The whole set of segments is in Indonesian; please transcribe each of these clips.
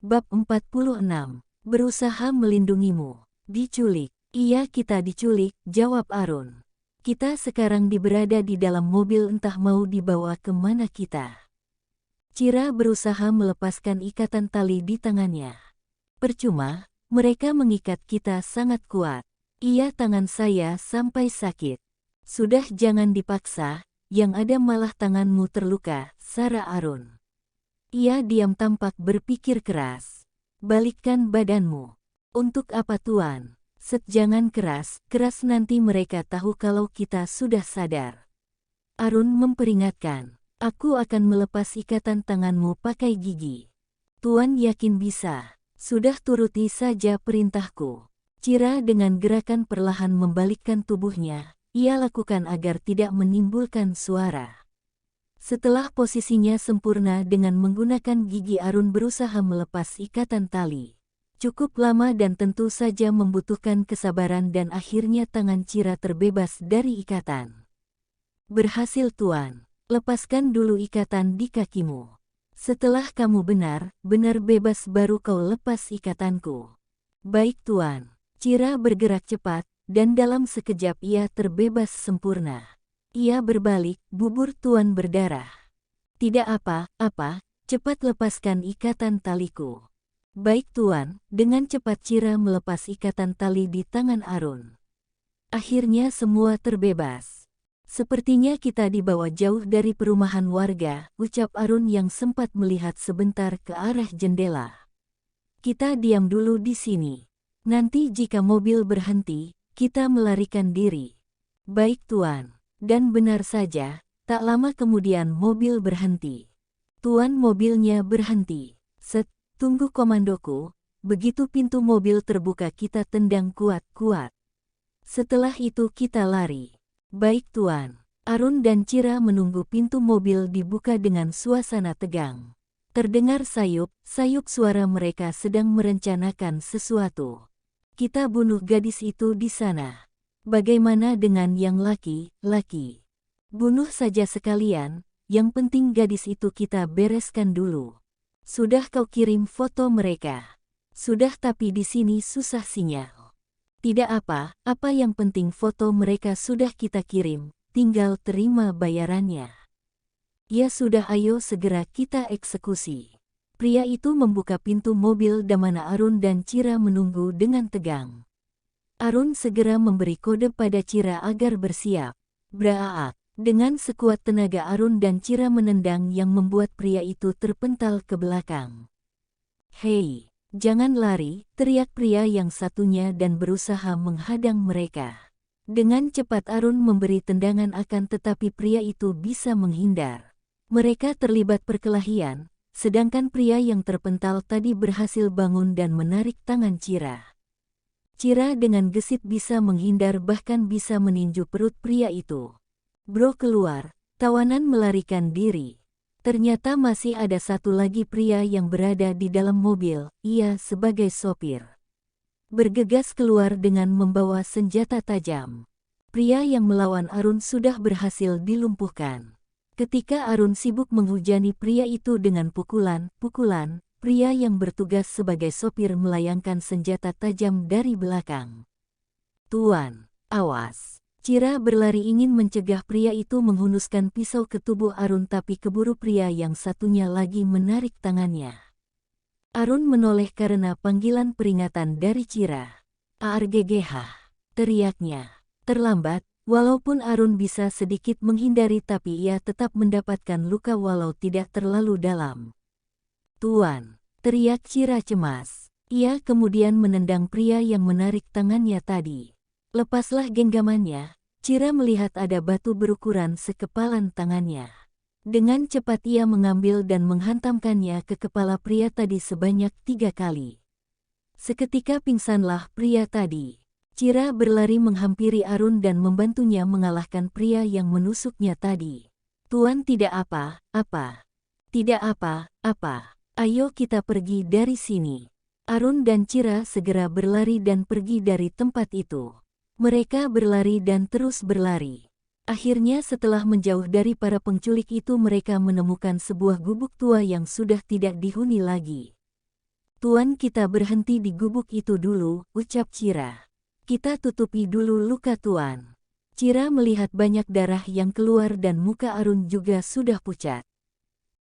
Bab 46. Berusaha melindungimu. Diculik. Iya, kita diculik, jawab Arun. Kita sekarang berada di dalam mobil, entah mau dibawa kemana kita. Cira berusaha melepaskan ikatan tali di tangannya. Percuma, mereka mengikat kita sangat kuat. Iya, tangan saya sampai sakit. Sudah, jangan dipaksa, yang ada malah tanganmu terluka, sara Arun. Ia diam, tampak berpikir keras. Balikkan badanmu. Untuk apa tuan? Jangan keras, nanti mereka tahu kalau kita sudah sadar. Arun memperingatkan. Aku akan melepas ikatan tanganmu pakai gigi. Tuan yakin bisa? Sudah, turuti saja perintahku. Cira dengan gerakan perlahan membalikkan tubuhnya, ia lakukan agar tidak menimbulkan suara. Setelah posisinya sempurna dengan menggunakan gigi, Arun berusaha melepas ikatan tali. Cukup lama dan tentu saja membutuhkan kesabaran, dan akhirnya tangan Cira terbebas dari ikatan. Berhasil tuan, lepaskan dulu ikatan di kakimu. Setelah kamu benar-benar bebas baru kau lepas ikatanku. Baik tuan. Cira bergerak cepat, dan dalam sekejap ia terbebas sempurna. Ia berbalik, bubur tuan berdarah. Tidak apa-apa, cepat lepaskan ikatan taliku. Baik tuan, dengan cepat Cira melepas ikatan tali di tangan Arun. Akhirnya semua terbebas. Sepertinya kita dibawa jauh dari perumahan warga, ucap Arun yang sempat melihat sebentar ke arah jendela. Kita diam dulu di sini. Nanti jika mobil berhenti, kita melarikan diri. Baik tuan. Dan benar saja, tak lama kemudian mobil berhenti. Tuan, mobilnya berhenti. Tunggu komandoku. Begitu pintu mobil terbuka kita tendang kuat-kuat. Setelah itu kita lari. Baik tuan. Arun dan Cira menunggu pintu mobil dibuka dengan suasana tegang. Terdengar sayup suara mereka sedang merencanakan sesuatu. Kita bunuh gadis itu di sana. Bagaimana dengan yang laki-laki? Bunuh saja sekalian, yang penting gadis itu kita bereskan dulu. Sudah kau kirim foto mereka? Sudah, tapi di sini susah sinyal. Tidak apa-apa, yang penting foto mereka sudah kita kirim, tinggal terima bayarannya. Ya sudah, ayo segera kita eksekusi. Pria itu membuka pintu mobil dan mana Arun dan Cira menunggu dengan tegang. Arun segera memberi kode pada Cira agar bersiap. Braak. Dengan sekuat tenaga Arun dan Cira menendang yang membuat pria itu terpental ke belakang. Hei, jangan lari, teriak pria yang satunya dan berusaha menghadang mereka. Dengan cepat Arun memberi tendangan, akan tetapi pria itu bisa menghindar. Mereka terlibat perkelahian, sedangkan pria yang terpental tadi berhasil bangun dan menarik tangan Cira. Cira dengan gesit bisa menghindar, bahkan bisa meninju perut pria itu. Bro, keluar. Tawanan melarikan diri. Ternyata masih ada satu lagi pria yang berada di dalam mobil, ia sebagai sopir. Bergegas keluar dengan membawa senjata tajam. Pria yang melawan Arun sudah berhasil dilumpuhkan. Ketika Arun sibuk menghujani pria itu dengan pukulan, pria yang bertugas sebagai sopir melayangkan senjata tajam dari belakang. Tuan, awas. Cira berlari ingin mencegah pria itu menghunuskan pisau ke tubuh Arun, tapi keburu pria yang satunya lagi menarik tangannya. Arun menoleh karena panggilan peringatan dari Cira. "ARGGH!" teriaknya. Terlambat, walaupun Arun bisa sedikit menghindari, tapi ia tetap mendapatkan luka walau tidak terlalu dalam. "Tuan!" teriak Cira cemas. Ia kemudian menendang pria yang menarik tangannya tadi. Lepaslah genggamannya. Cira melihat ada batu berukuran sekepalan tangannya. Dengan cepat ia mengambil dan menghantamkannya ke kepala pria tadi sebanyak 3 kali. Seketika pingsanlah pria tadi. Cira berlari menghampiri Arun dan membantunya mengalahkan pria yang menusuknya tadi. "Tuan, tidak apa-apa. Tidak apa-apa. Ayo kita pergi dari sini." Arun dan Cira segera berlari dan pergi dari tempat itu. Mereka berlari dan terus berlari. Akhirnya setelah menjauh dari para penculik itu, mereka menemukan sebuah gubuk tua yang sudah tidak dihuni lagi. Tuan, kita berhenti di gubuk itu dulu, ucap Cira. Kita tutupi dulu luka Tuan. Cira melihat banyak darah yang keluar dan muka Arun juga sudah pucat.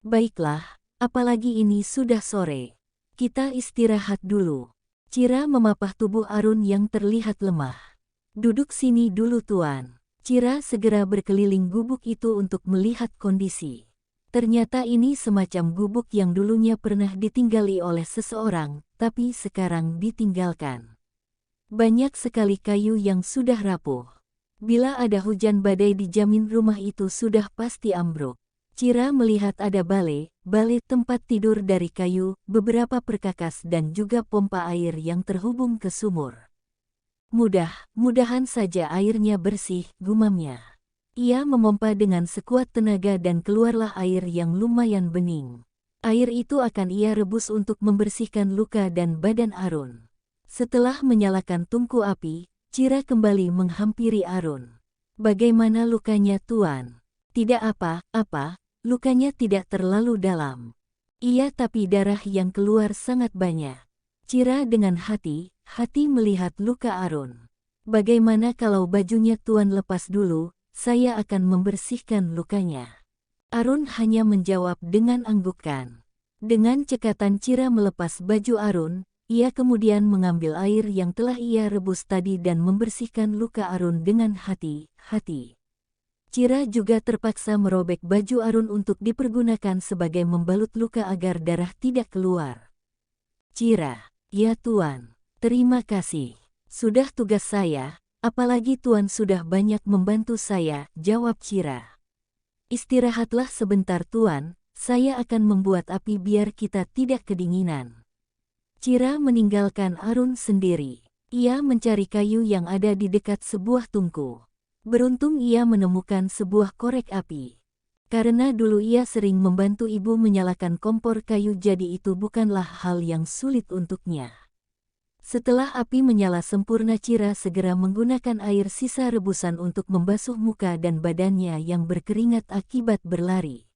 Baiklah, apalagi ini sudah sore. Kita istirahat dulu. Cira memapah tubuh Arun yang terlihat lemah. Duduk sini dulu Tuan. Cira segera berkeliling gubuk itu untuk melihat kondisi. Ternyata ini semacam gubuk yang dulunya pernah ditinggali oleh seseorang, tapi sekarang ditinggalkan. Banyak sekali kayu yang sudah rapuh. Bila ada hujan badai dijamin rumah itu sudah pasti ambruk. Cira melihat ada bale tempat tidur dari kayu, beberapa perkakas dan juga pompa air yang terhubung ke sumur. Mudah-mudahan saja airnya bersih, gumamnya. Ia memompa dengan sekuat tenaga dan keluarlah air yang lumayan bening. Air itu akan ia rebus untuk membersihkan luka dan badan Arun. Setelah menyalakan tungku api, Cira kembali menghampiri Arun. Bagaimana lukanya Tuan? Tidak apa-apa, lukanya tidak terlalu dalam. Iya, tapi darah yang keluar sangat banyak. Cira dengan hati-hati melihat luka Arun. Bagaimana kalau bajunya Tuan lepas dulu? Saya akan membersihkan lukanya. Arun hanya menjawab dengan anggukan. Dengan cekatan Cira melepas baju Arun, ia kemudian mengambil air yang telah ia rebus tadi dan membersihkan luka Arun dengan hati-hati. Cira juga terpaksa merobek baju Arun untuk dipergunakan sebagai membalut luka agar darah tidak keluar. Cira, ya Tuan, terima kasih. Sudah tugas saya. Apalagi Tuan sudah banyak membantu saya, jawab Cira. Istirahatlah sebentar Tuan, saya akan membuat api biar kita tidak kedinginan. Cira meninggalkan Arun sendiri. Ia mencari kayu yang ada di dekat sebuah tungku. Beruntung ia menemukan sebuah korek api. Karena dulu ia sering membantu ibu menyalakan kompor kayu, jadi itu bukanlah hal yang sulit untuknya. Setelah api menyala sempurna, Cira segera menggunakan air sisa rebusan untuk membasuh muka dan badannya yang berkeringat akibat berlari.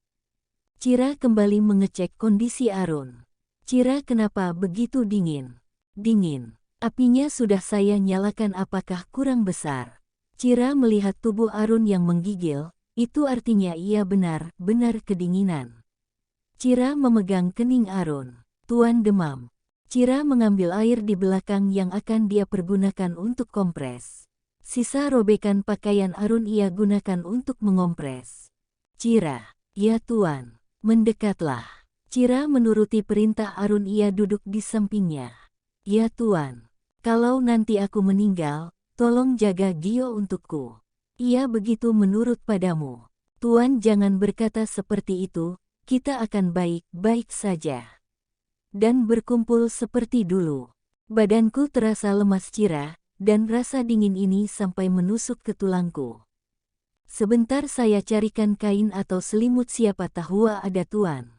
Cira kembali mengecek kondisi Arun. Cira, kenapa begitu dingin? Dingin. Apinya sudah saya nyalakan, apakah kurang besar? Cira melihat tubuh Arun yang menggigil, itu artinya ia benar-benar kedinginan. Cira memegang kening Arun. Tuan demam. Cira mengambil air di belakang yang akan dia pergunakan untuk kompres. Sisa robekan pakaian Arun ia gunakan untuk mengompres. Cira, ya Tuan, mendekatlah. Cira menuruti perintah Arun, ia duduk di sampingnya. Ya Tuan, kalau nanti aku meninggal, tolong jaga Gio untukku. Ia begitu menurut padamu. Tuan jangan berkata seperti itu, kita akan baik-baik saja. Dan berkumpul seperti dulu. Badanku terasa lemas Cira, dan rasa dingin ini sampai menusuk ke tulangku. Sebentar saya carikan kain atau selimut, siapa tahu ada Tuan.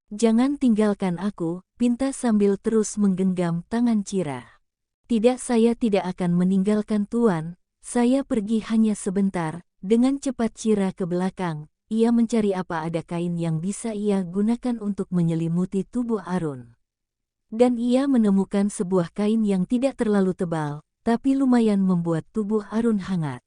Jangan tinggalkan aku, pinta sambil terus menggenggam tangan Cira. Tidak, saya tidak akan meninggalkan Tuan, saya pergi hanya sebentar. Dengan cepat Cira ke belakang, ia mencari apa ada kain yang bisa ia gunakan untuk menyelimuti tubuh Arun. Dan ia menemukan sebuah kain yang tidak terlalu tebal, tapi lumayan membuat tubuh Arun hangat.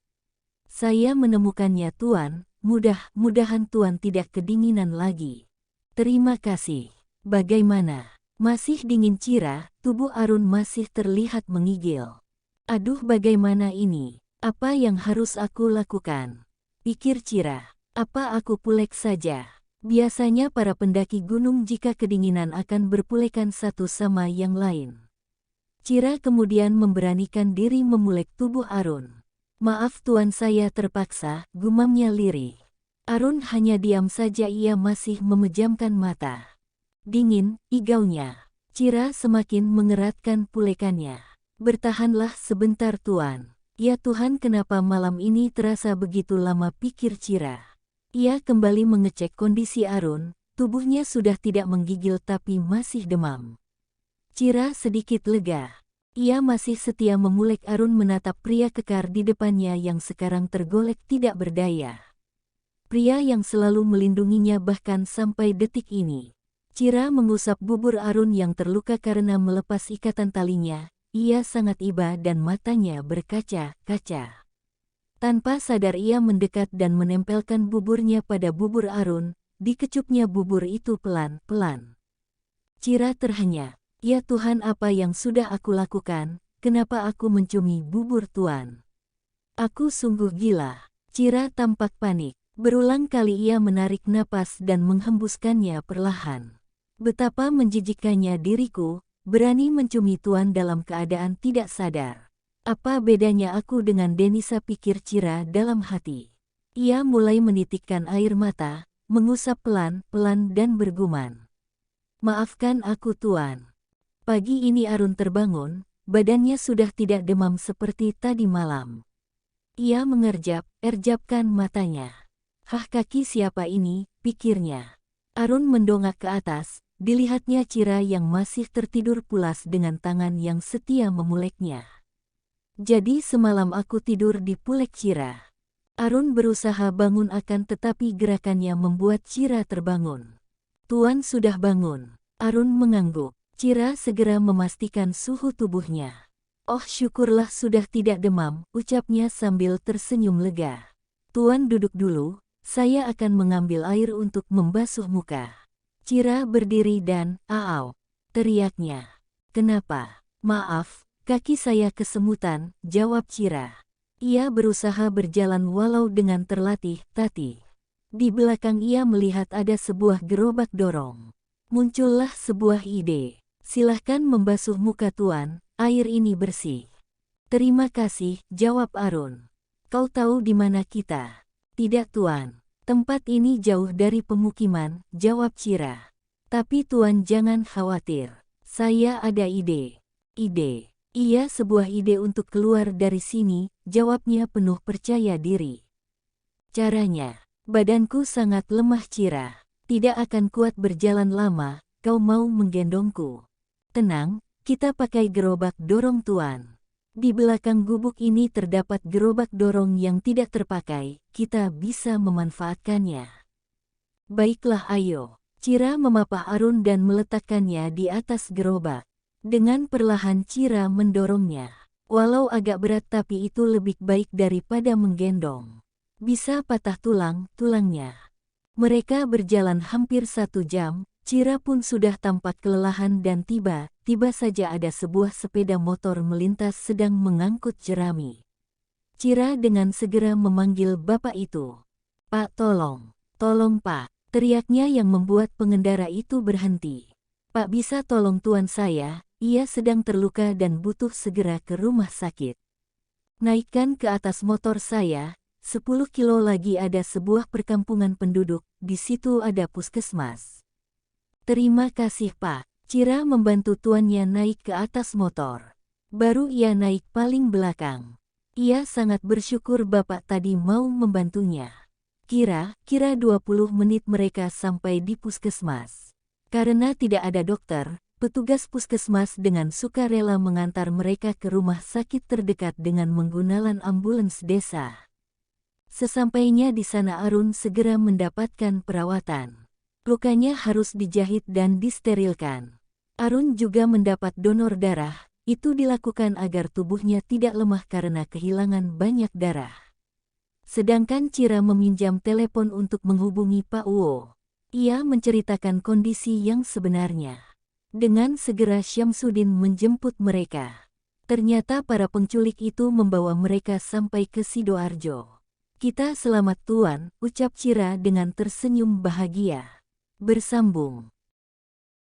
Saya menemukannya Tuan, mudah-mudahan Tuan tidak kedinginan lagi. Terima kasih. Bagaimana? Masih dingin Cira, tubuh Arun masih terlihat menggigil. Aduh, bagaimana ini? Apa yang harus aku lakukan? Pikir Cira. Apa aku pulek saja? Biasanya para pendaki gunung jika kedinginan akan berpulekan satu sama yang lain. Cira kemudian memberanikan diri memulek tubuh Arun. Maaf Tuan, saya terpaksa, gumamnya lirih. Arun hanya diam saja, ia masih memejamkan mata. Dingin, igaunya. Cira semakin mengeratkan pulekannya. Bertahanlah sebentar Tuan. Ya Tuhan, kenapa malam ini terasa begitu lama, pikir Cira. Ia kembali mengecek kondisi Arun, tubuhnya sudah tidak menggigil tapi masih demam. Cira sedikit lega. Ia masih setia memulek Arun, menatap pria kekar di depannya yang sekarang tergolek tidak berdaya. Pria yang selalu melindunginya bahkan sampai detik ini. Cira mengusap bubur Arun yang terluka karena melepas ikatan talinya. Ia sangat iba dan matanya berkaca-kaca. Tanpa sadar ia mendekat dan menempelkan buburnya pada bubur Arun. Dikecupnya bubur itu pelan-pelan. Cira terhenyak. Ya Tuhan, apa yang sudah aku lakukan? Kenapa aku mencumi bubur Tuan? Aku sungguh gila. Cira tampak panik. Berulang kali ia menarik napas dan menghembuskannya perlahan. Betapa menjijikkannya diriku, berani mencumi Tuan dalam keadaan tidak sadar. Apa bedanya aku dengan Denisa, pikir Cira dalam hati. Ia mulai menitikkan air mata, mengusap pelan-pelan dan bergumam. Maafkan aku Tuan. Pagi ini Arun terbangun, badannya sudah tidak demam seperti tadi malam. Ia mengerjap-erjapkan matanya. Hah, kaki siapa ini, pikirnya. Arun mendongak ke atas, dilihatnya Cira yang masih tertidur pulas dengan tangan yang setia memuleknya. Jadi semalam aku tidur di pulek Cira. Arun berusaha bangun akan tetapi gerakannya membuat Cira terbangun. Tuan sudah bangun. Arun mengangguk. Cira segera memastikan suhu tubuhnya. Oh syukurlah sudah tidak demam, ucapnya sambil tersenyum lega. Tuan duduk dulu, saya akan mengambil air untuk membasuh muka. Cira berdiri dan, "Aau!" teriaknya. Kenapa? Maaf, kaki saya kesemutan, jawab Cira. Ia berusaha berjalan walau dengan terlatih-tatih. Di belakang ia melihat ada sebuah gerobak dorong. Muncullah sebuah ide. Silahkan membasuh muka Tuan, air ini bersih. Terima kasih, jawab Arun. Kau tahu di mana kita? Tidak Tuan. Tempat ini jauh dari pemukiman, jawab Cira. Tapi Tuan jangan khawatir. Saya ada ide. Ide? Iya, sebuah ide untuk keluar dari sini, jawabnya penuh percaya diri. Caranya? Badanku sangat lemah Cira. Tidak akan kuat berjalan lama, kau mau menggendongku? Tenang, kita pakai gerobak dorong Tuan. Di belakang gubuk ini terdapat gerobak dorong yang tidak terpakai, kita bisa memanfaatkannya. Baiklah ayo. Cira memapah Arun dan meletakkannya di atas gerobak. Dengan perlahan Cira mendorongnya. Walau agak berat tapi itu lebih baik daripada menggendong. Bisa patah tulangnya. Mereka berjalan hampir 1 jam. Cira pun sudah tampak kelelahan dan tiba-tiba saja ada sebuah sepeda motor melintas sedang mengangkut jerami. Cira dengan segera memanggil bapak itu. Pak, tolong Pak, teriaknya yang membuat pengendara itu berhenti. Pak, bisa tolong Tuan saya, ia sedang terluka dan butuh segera ke rumah sakit. Naikkan ke atas motor saya, 10 kilo lagi ada sebuah perkampungan penduduk, di situ ada puskesmas. Terima kasih Pak. Cira membantu tuannya naik ke atas motor. Baru ia naik paling belakang. Ia sangat bersyukur bapak tadi mau membantunya. Kira-kira 20 menit mereka sampai di puskesmas. Karena tidak ada dokter, petugas puskesmas dengan sukarela mengantar mereka ke rumah sakit terdekat dengan menggunakan ambulans desa. Sesampainya di sana Arun segera mendapatkan perawatan. Lukanya harus dijahit dan disterilkan. Arun juga mendapat donor darah, itu dilakukan agar tubuhnya tidak lemah karena kehilangan banyak darah. Sedangkan Cira meminjam telepon untuk menghubungi Pak Uwo. Ia menceritakan kondisi yang sebenarnya. Dengan segera Syamsuddin menjemput mereka. Ternyata para penculik itu membawa mereka sampai ke Sidoarjo. Kita selamat Tuan, ucap Cira dengan tersenyum bahagia. Bersambung.